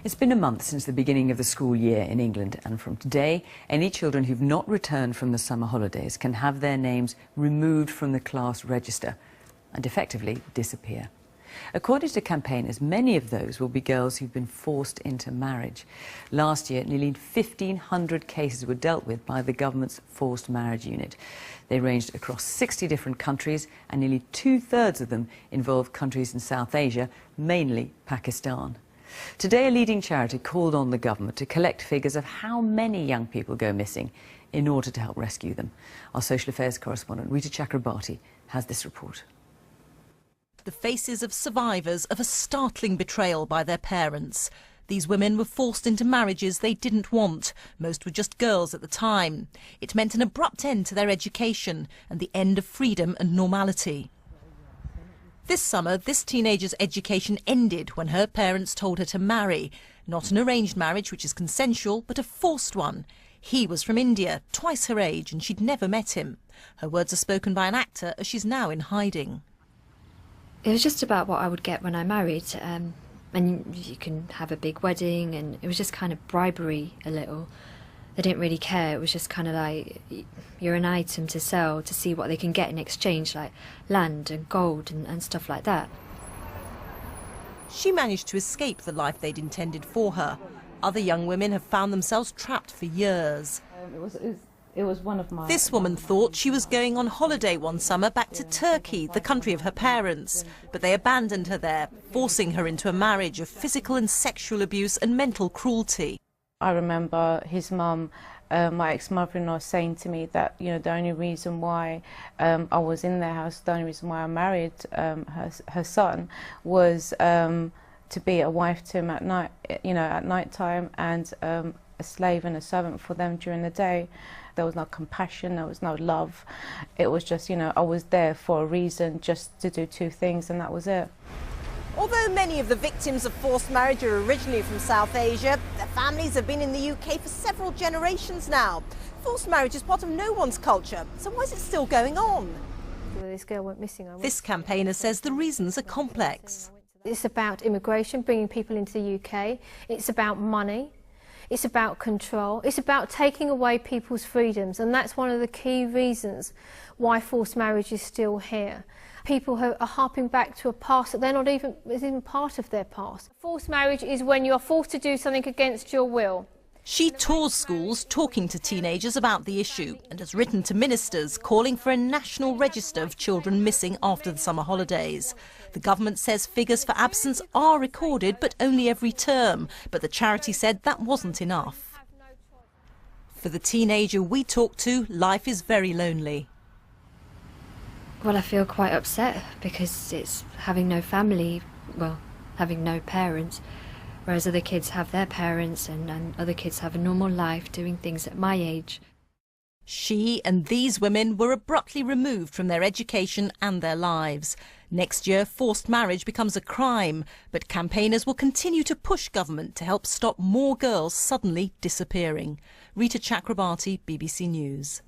It's been a month since the beginning of the school year in England, and from today, any children who've not returned from the summer holidays can have their names removed from the class register and effectively disappear. According to campaigners, many of those will be girls who've been forced into marriage. Last year, nearly 1,500 cases were dealt with by the government's forced marriage unit. They ranged across 60 different countries, and nearly two-thirds of them involved countries in South Asia, mainly Pakistan. Today, a leading charity called on the government to collect figures of how many young people go missing in order to help rescue them. Our social affairs correspondent, Rita Chakrabarti, has this report. The faces of survivors of a startling betrayal by their parents. These women were forced into marriages they didn't want. Most were just girls at the time. It meant an abrupt end to their education and the end of freedom and normality. This summer, this teenager's education ended when her parents told her to marry. Not an arranged marriage, which is consensual, but a forced one. He was from India, twice her age, and she'd never met him. Her words are spoken by an actor, as she's now in hiding. It was just about what I would get when I married. And you can have a big wedding, and it was just kind of bribery a little. They didn't really care. It was just kind of like, you're an item to sell to see what they can get in exchange, like land and gold and stuff like that. She managed to escape the life they'd intended for her. Other young women have found themselves trapped for years. It was one of my... This woman thought she was going on holiday one summer back to Turkey, the country of her parents. But they abandoned her there, forcing her into a marriage of physical and sexual abuse and mental cruelty. I remember his mum, my ex-mother-in-law, saying to me that, you know, the only reason why I was in their house, the only reason why I married her son was to be a wife to him at night, you know, at night time, and a slave and a servant for them during the day. There was no compassion, there was no love. It was just, you know, I was there for a reason, just to do two things, and that was it. Although many of the victims of forced marriage are originally from South Asia, their families have been in the UK for several generations now. Forced marriage is part of no one's culture, so why is it still going on? This girl went missing. This campaigner says the reasons are complex. It's about immigration, bringing people into the UK. It's about money. It's about control. It's about taking away people's freedoms, and that's one of the key reasons why forced marriage is still here. People who are harping back to a past that they're not even part of their past. Forced marriage is when you're forced to do something against your will. She tours schools talking to teenagers about the issue and has written to ministers calling for a national register of children missing after the summer holidays. The government says figures for absence are recorded, but only every term. But the charity said that wasn't enough. For the teenager we talked to, life is very lonely. Well, I feel quite upset because it's having no family, well, having no parents, whereas other kids have their parents and other kids have a normal life doing things at my age. She and these women were abruptly removed from their education and their lives. Next year, forced marriage becomes a crime, but campaigners will continue to push government to help stop more girls suddenly disappearing. Rita Chakrabarti, BBC News.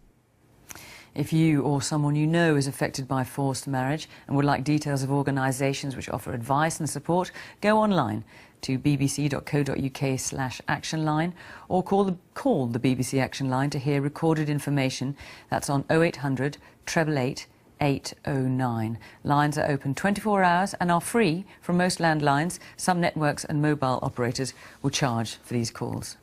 If you or someone you know is affected by forced marriage and would like details of organisations which offer advice and support, go online to bbc.co.uk/actionline or call the BBC Action Line to hear recorded information. That's on 0800 888 809. Lines are open 24 hours and are free from most landlines. Some networks and mobile operators will charge for these calls.